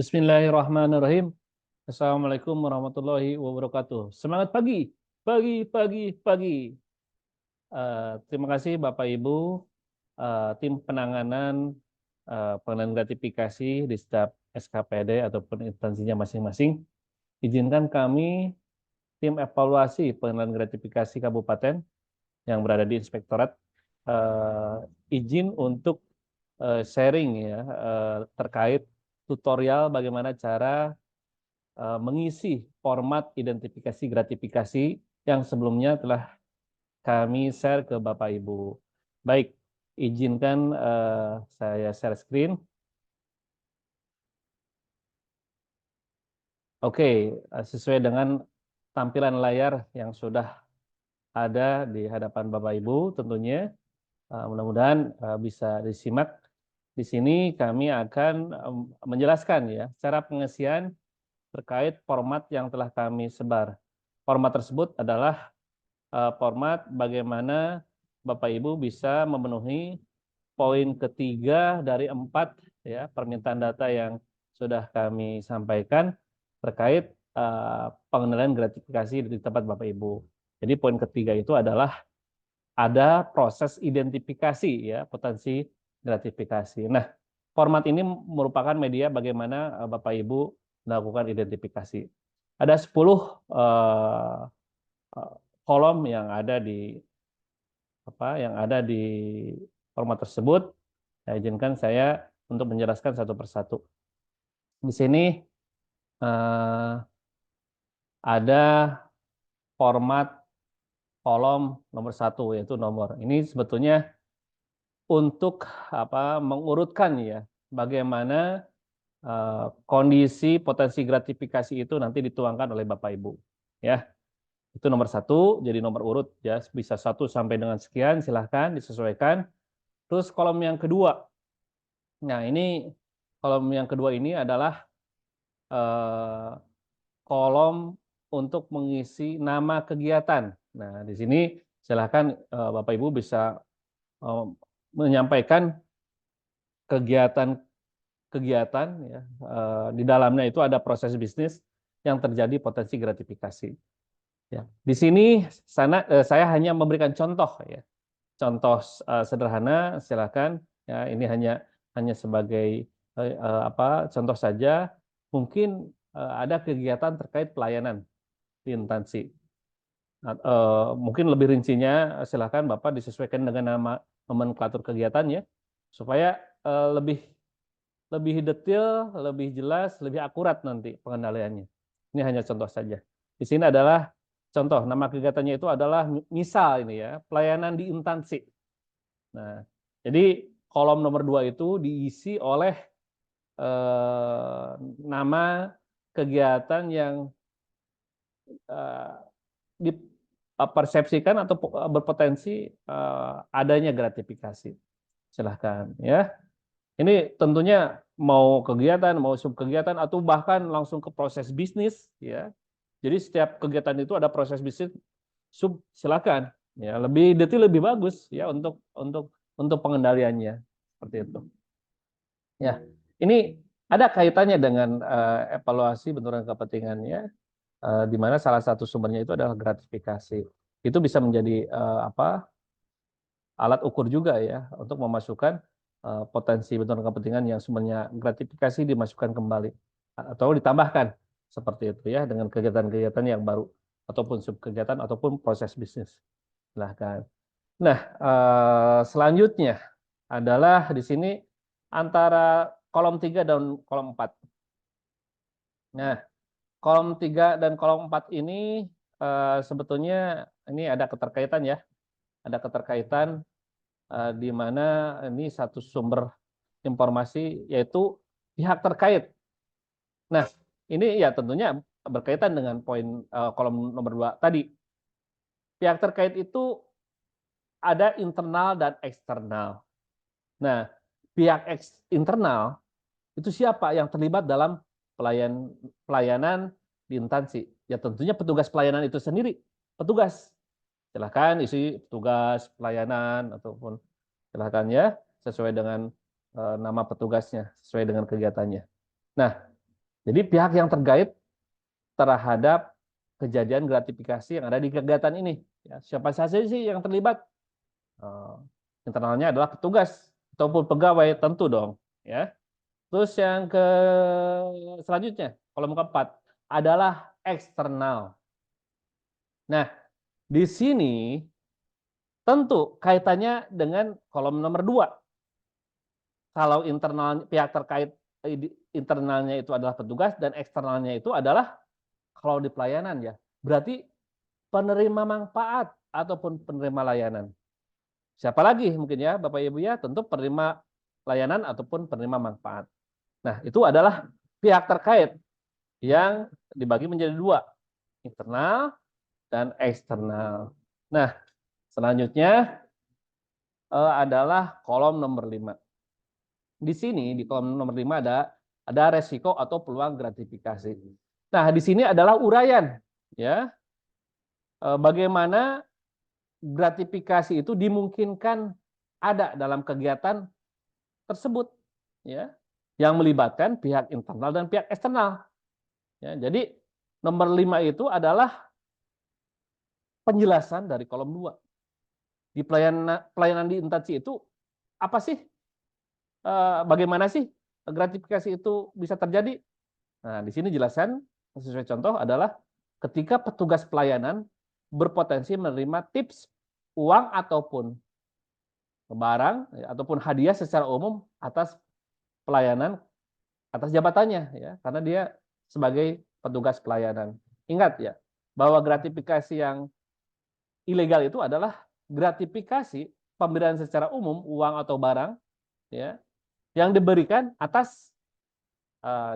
Bismillahirrahmanirrahim. Assalamualaikum warahmatullahi wabarakatuh. Semangat pagi, pagi, pagi, pagi. Terima kasih Bapak Ibu, tim penanganan gratifikasi di setiap SKPD ataupun instansinya masing-masing. Izinkan kami, tim evaluasi pengenalan gratifikasi kabupaten yang berada di Inspektorat, izin untuk sharing ya terkait tutorial bagaimana cara mengisi format identifikasi gratifikasi yang sebelumnya telah kami share ke Bapak Ibu. Baik, izinkan saya share screen. Oke, sesuai dengan tampilan layar yang sudah ada di hadapan Bapak Ibu tentunya, mudah-mudahan bisa disimak. Di sini kami akan menjelaskan ya cara pengisian terkait format yang telah kami sebar. Format tersebut adalah format bagaimana Bapak Ibu bisa memenuhi poin ketiga dari 4 ya permintaan data yang sudah kami sampaikan terkait pengenalan gratifikasi di tempat Bapak Ibu. Jadi poin ketiga itu adalah ada proses identifikasi ya potensi gratifikasi. Nah, format ini merupakan media bagaimana Bapak Ibu melakukan identifikasi. Ada 10 kolom yang ada di format tersebut. Saya izinkan saya untuk menjelaskan satu persatu. Di sini eh, ada format kolom nomor 1 yaitu nomor. Ini sebetulnya untuk mengurutkan ya bagaimana kondisi potensi gratifikasi itu nanti dituangkan oleh Bapak Ibu. Ya, itu nomor 1, jadi nomor urut ya bisa 1 sampai dengan sekian, silahkan disesuaikan. Terus kolom yang kedua. Nah, ini kolom yang kedua ini adalah eh, kolom untuk mengisi nama kegiatan. Nah, di sini silahkan Bapak Ibu bisa eh, menyampaikan kegiatan ya. Di dalamnya itu ada proses bisnis yang terjadi potensi gratifikasi. Ya. Di sini saya hanya memberikan contoh ya. Contoh sederhana, silakan ya, ini hanya sebagai contoh saja. Mungkin ada kegiatan terkait pelayanan di instansi. Mungkin lebih rincinya silakan Bapak disesuaikan dengan nama nomenklatur kegiatannya supaya lebih lebih detail, lebih jelas, lebih akurat nanti pengendaliannya. Ini hanya contoh saja. Di sini adalah contoh, nama kegiatannya itu adalah misal ini ya, pelayanan di instansi. Nah, jadi kolom nomor 2 itu diisi oleh nama kegiatan yang eh, dipersepsikan atau berpotensi adanya gratifikasi. Silahkan ya. Ini tentunya mau kegiatan, mau subkegiatan, atau bahkan langsung ke proses bisnis, ya. Jadi setiap kegiatan itu ada proses bisnis, silakan, ya. Lebih detail lebih bagus, ya, untuk pengendaliannya seperti itu. Ya, ini ada kaitannya dengan evaluasi benturan kepentingannya, di mana salah satu sumbernya itu adalah gratifikasi. Itu bisa menjadi alat ukur juga ya untuk memasukkan potensi benturan kepentingan yang sumbernya gratifikasi dimasukkan kembali atau ditambahkan seperti itu ya dengan kegiatan-kegiatan yang baru ataupun subkegiatan ataupun proses bisnis. Silahkan. Nah, selanjutnya adalah di sini antara kolom 3 dan kolom 4. Nah, kolom 3 dan kolom 4 ini sebetulnya ini ada keterkaitan ya. Ada keterkaitan di mana ini satu sumber informasi yaitu pihak terkait. Nah, ini ya tentunya berkaitan dengan poin kolom nomor 2 tadi. Pihak terkait itu ada internal dan eksternal. Nah, pihak internal itu siapa yang terlibat dalam pelayanan di instansi? Ya tentunya petugas pelayanan itu sendiri. Petugas. Silahkan isi petugas pelayanan ataupun silahkan ya sesuai dengan nama petugasnya, sesuai dengan kegiatannya. Nah, Jadi pihak yang terkait terhadap kejadian gratifikasi yang ada di kegiatan ini. Ya, siapa saja sih yang terlibat? Internalnya adalah petugas ataupun pegawai, tentu dong. Ya. Terus yang selanjutnya, kolom keempat adalah eksternal. Nah, di sini tentu kaitannya dengan kolom nomor 2. Kalau internal pihak terkait internalnya itu adalah petugas dan eksternalnya itu adalah kalau di pelayanan ya. Berarti penerima manfaat ataupun penerima layanan. Siapa lagi mungkin ya Bapak Ibu ya? Tentu penerima layanan ataupun penerima manfaat. Nah, itu adalah pihak terkait yang dibagi menjadi 2, internal dan eksternal. Nah, selanjutnya adalah kolom nomor 5. Di sini di kolom nomor 5 ada resiko atau peluang gratifikasi. Nah, di sini adalah uraian ya. Bagaimana gratifikasi itu dimungkinkan ada dalam kegiatan tersebut ya, yang melibatkan pihak internal dan pihak eksternal. Ya, jadi nomor 5 itu adalah penjelasan dari kolom 2. Di pelayanan di instansi itu apa sih? Bagaimana sih gratifikasi itu bisa terjadi? Nah, di sini jelasan sesuai contoh adalah ketika petugas pelayanan berpotensi menerima tips, uang ataupun barang ataupun hadiah secara umum atas pelayanan atas jabatannya ya, karena dia sebagai petugas pelayanan. Ingat ya, bahwa gratifikasi yang ilegal itu adalah gratifikasi pemberian secara umum uang atau barang ya yang diberikan atas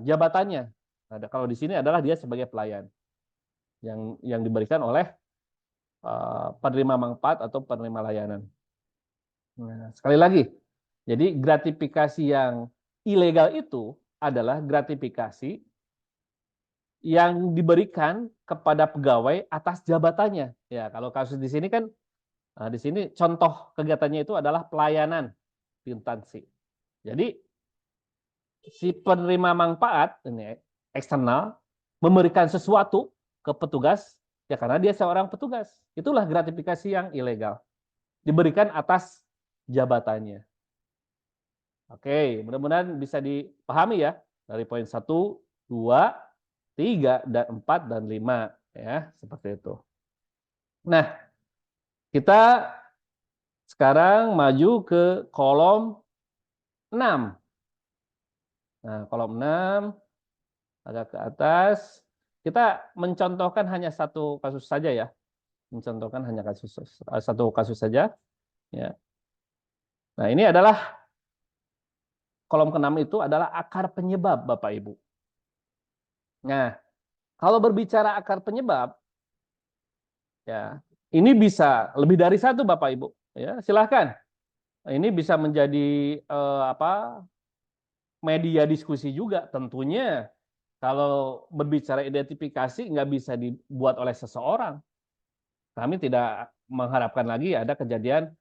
jabatannya. Nah, kalau di sini adalah dia sebagai pelayan yang diberikan oleh penerima manfaat atau penerima layanan. Nah, sekali lagi, jadi gratifikasi yang ilegal itu adalah gratifikasi yang diberikan kepada pegawai atas jabatannya. Ya, kalau kasus di sini kan, di sini contoh kegiatannya itu adalah pelayanan di instansi. Jadi si penerima manfaat ini eksternal memberikan sesuatu ke petugas ya karena dia seorang petugas. Itulah gratifikasi yang ilegal. Diberikan atas jabatannya. Oke, mudah-mudahan bisa dipahami ya dari poin 1, 2, 3, dan 4, dan 5 ya, seperti itu. Nah, kita sekarang maju ke kolom 6. Nah, kolom 6 agak ke atas. Kita mencontohkan hanya satu kasus saja ya. Mencontohkan hanya satu kasus saja ya. Nah, ini adalah kolom ke-6 itu adalah akar penyebab Bapak Ibu. Nah, kalau berbicara akar penyebab ya, ini bisa lebih dari satu Bapak Ibu ya. Silahkan. Ini bisa menjadi media diskusi juga tentunya. Kalau berbicara identifikasi nggak bisa dibuat oleh seseorang. Kami tidak mengharapkan lagi ada kejadian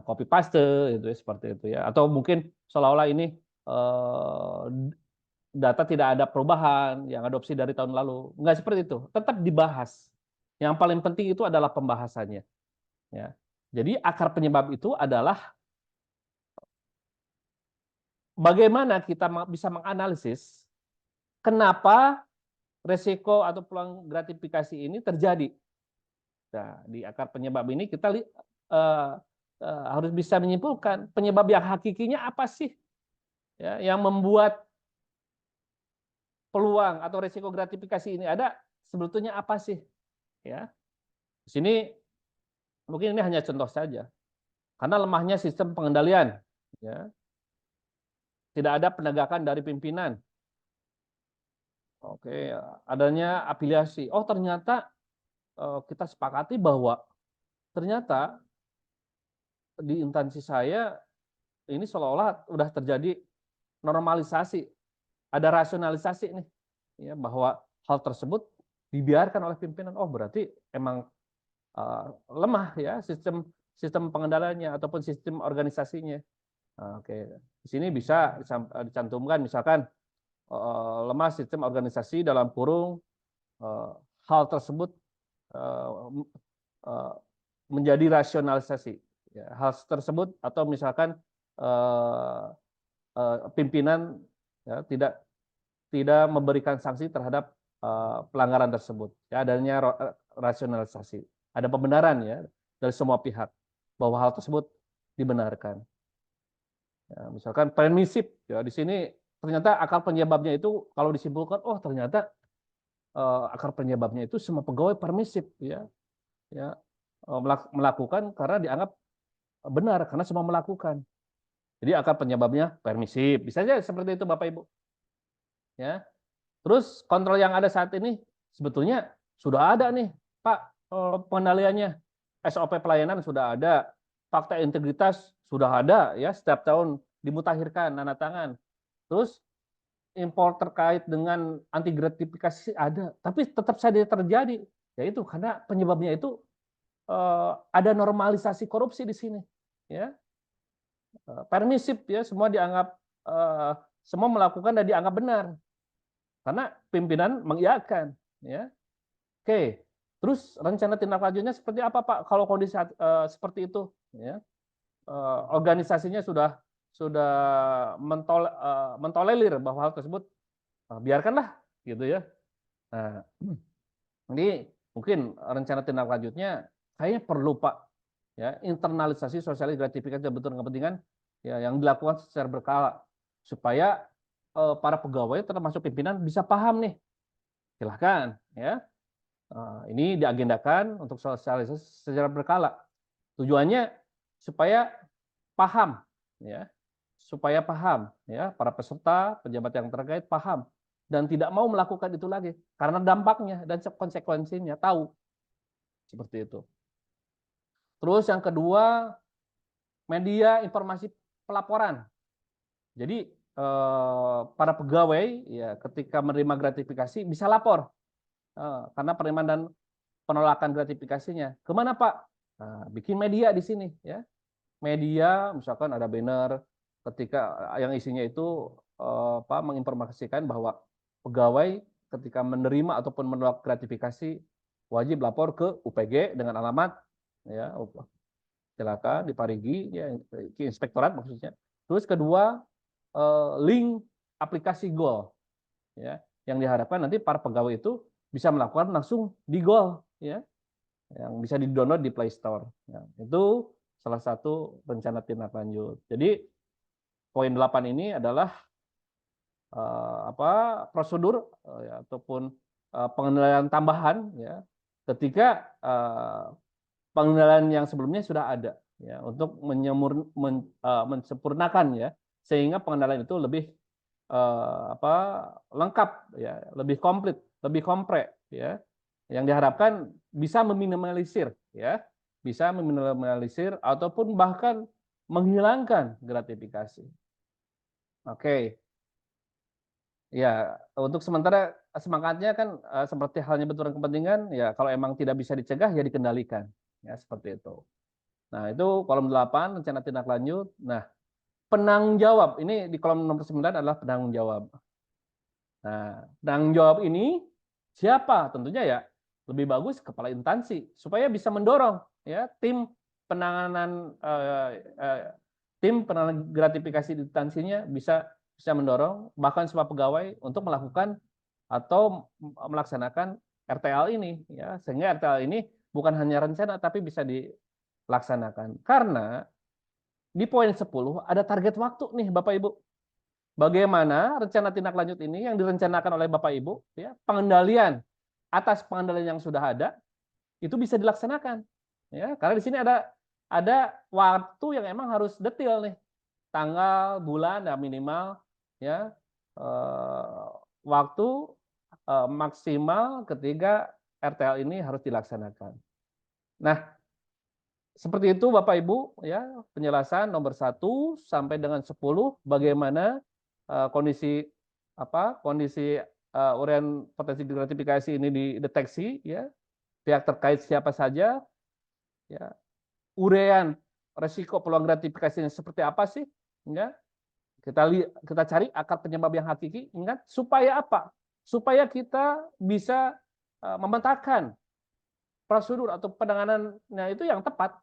copy paste itu seperti itu ya. Atau mungkin seolah-olah ini data tidak ada perubahan yang adopsi dari tahun lalu. Nggak seperti itu. Tetap dibahas. Yang paling penting itu adalah pembahasannya. Ya. Jadi akar penyebab itu adalah bagaimana kita bisa menganalisis kenapa resiko atau peluang gratifikasi ini terjadi. Nah, di akar penyebab ini kita harus bisa menyimpulkan penyebab yang hakikinya apa sih, ya, yang membuat peluang atau resiko gratifikasi ini ada sebetulnya apa sih, ya. Di sini mungkin ini hanya contoh saja, karena lemahnya sistem pengendalian, ya, tidak ada penegakan dari pimpinan. Oke, adanya afiliasi. Oh ternyata kita sepakati bahwa ternyata di instansi saya ini seolah-olah sudah terjadi normalisasi, ada rasionalisasi nih, ya, bahwa hal tersebut dibiarkan oleh pimpinan. Oh berarti emang lemah ya sistem pengendaliannya ataupun sistem organisasinya. Oke, di sini bisa dicantumkan misalkan lemah sistem organisasi dalam kurung hal tersebut menjadi rasionalisasi. Ya, hal tersebut atau misalkan pimpinan ya, tidak memberikan sanksi terhadap pelanggaran tersebut. Ya, adanya rasionalisasi. Ada pembenaran ya dari semua pihak bahwa hal tersebut dibenarkan. Ya, misalkan permisif ya di sini ternyata akar penyebabnya itu kalau disimpulkan oh ternyata akar penyebabnya itu semua pegawai permisif ya melakukan karena dianggap benar karena semua melakukan. Jadi akar penyebabnya permisif. Bisa saja seperti itu Bapak Ibu. Ya. Terus kontrol yang ada saat ini sebetulnya sudah ada nih, Pak, pengendaliannya. SOP pelayanan sudah ada, fakta integritas sudah ada ya, setiap tahun dimutakhirkan tanda tangan. Terus impor terkait dengan anti gratifikasi ada, tapi tetap saja terjadi. Yaitu karena penyebabnya itu ada normalisasi korupsi di sini, ya. Permisif ya, semua dianggap semua melakukan dan dianggap benar. Karena pimpinan mengiyakan, ya. Oke. Terus rencana tindak lanjutnya seperti apa, Pak? Kalau kondisi seperti itu, ya. Organisasinya sudah mentolerir bahwa hal tersebut biarkanlah gitu ya. Nah, ini mungkin rencana tindak lanjutnya kayaknya perlu Pak ya internalisasi sosialisasi gratifikasi dan bentuk kepentingan ya yang dilakukan secara berkala supaya para pegawai termasuk pimpinan bisa paham nih. Silahkan ya. Ini diagendakan untuk sosialisasi secara berkala. Tujuannya supaya paham ya. Supaya paham ya para peserta, pejabat yang terkait paham dan tidak mau melakukan itu lagi karena dampaknya dan konsekuensinya tahu seperti itu. Terus yang kedua media informasi pelaporan. Jadi para pegawai ya ketika menerima gratifikasi bisa lapor karena penerimaan dan penolakan gratifikasinya kemana Pak? Nah, bikin media di sini ya media misalkan ada banner ketika yang isinya itu menginformasikan bahwa pegawai ketika menerima ataupun menolak gratifikasi wajib lapor ke UPG dengan alamat ya silakan diparigi ya ke inspektorat maksudnya. Terus kedua link aplikasi Goal ya yang diharapkan nanti para pegawai itu bisa melakukan langsung di Goal ya yang bisa di-download di Play Store. Ya, itu salah satu rencana tindak lanjut. Jadi poin 8 ini adalah prosedur ya, ataupun pengendalian tambahan ya ketika pengendalian yang sebelumnya sudah ada ya untuk mensempurnakan ya sehingga pengendalian itu lebih lengkap ya, lebih komplit, lebih kompre ya. Yang diharapkan bisa meminimalisir ya, bisa meminimalisir ataupun bahkan menghilangkan gratifikasi. Oke. Ya, untuk sementara semangatnya kan seperti halnya benturan kepentingan ya kalau emang tidak bisa dicegah ya dikendalikan. Ya, seperti itu. Nah, itu kolom 8 rencana tindak lanjut. Nah, penanggung jawab ini di kolom nomor 9 adalah penanggung jawab. Nah, penanggung jawab ini siapa? Tentunya ya lebih bagus kepala instansi supaya bisa mendorong ya penanganan tim penanganan gratifikasi di instansinya bisa mendorong bahkan semua pegawai untuk melakukan atau melaksanakan RTL ini ya sehingga RTL ini bukan hanya rencana tapi bisa dilaksanakan. Karena di poin 10 ada target waktu nih Bapak Ibu. Bagaimana rencana tindak lanjut ini yang direncanakan oleh Bapak Ibu, ya, pengendalian atas pengendalian yang sudah ada itu bisa dilaksanakan, ya, karena di sini ada waktu yang emang harus detail nih, tanggal, bulan, ya minimal, ya, waktu maksimal ketika RTL ini harus dilaksanakan. Nah, seperti itu Bapak Ibu, ya penjelasan nomor 1 sampai dengan 10 bagaimana kondisi uraian potensi gratifikasi ini dideteksi ya pihak terkait siapa saja ya uraian resiko peluang gratifikasinya seperti apa sih ya Kita cari akar penyebab yang hakiki, ingat, supaya apa? Supaya kita bisa memetakan prosedur atau penanganannya itu yang tepat.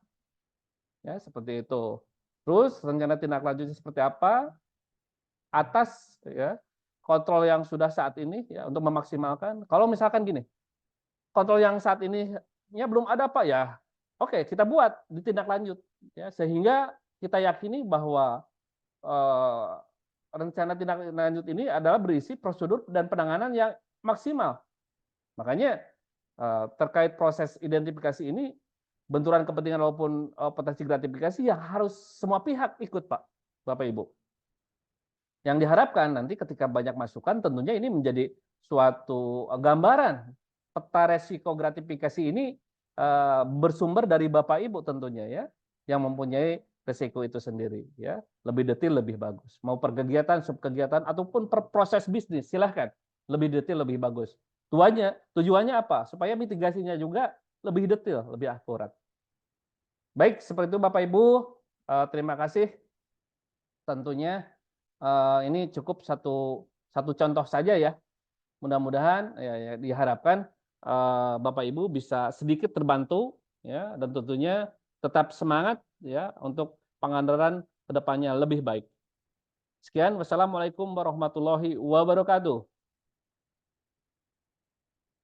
Ya, seperti itu. Terus rencana tindak lanjutnya seperti apa? Atas ya kontrol yang sudah saat ini ya untuk memaksimalkan. Kalau misalkan gini, kontrol yang saat ini ya belum ada Pak ya. Oke, kita buat ditindak lanjut ya sehingga kita yakini bahwa eh, rencana tindak lanjut ini adalah berisi prosedur dan penanganan yang maksimal. Makanya terkait proses identifikasi ini benturan kepentingan maupun potensi gratifikasi yang harus semua pihak ikut Pak, Bapak Ibu. Yang diharapkan nanti ketika banyak masukan tentunya ini menjadi suatu gambaran peta resiko gratifikasi ini bersumber dari Bapak Ibu tentunya ya yang mempunyai resiko itu sendiri ya lebih detail lebih bagus mau per kegiatan subkegiatan ataupun per proses bisnis silahkan lebih detail lebih bagus tujuannya apa supaya mitigasinya juga lebih detail lebih akurat. Baik seperti itu Bapak Ibu terima kasih tentunya ini cukup satu contoh saja ya. Mudah-mudahan ya, diharapkan Bapak Ibu bisa sedikit terbantu ya dan tentunya tetap semangat ya untuk penganggaran kedepannya lebih baik. Sekian, wassalamualaikum warahmatullahi wabarakatuh.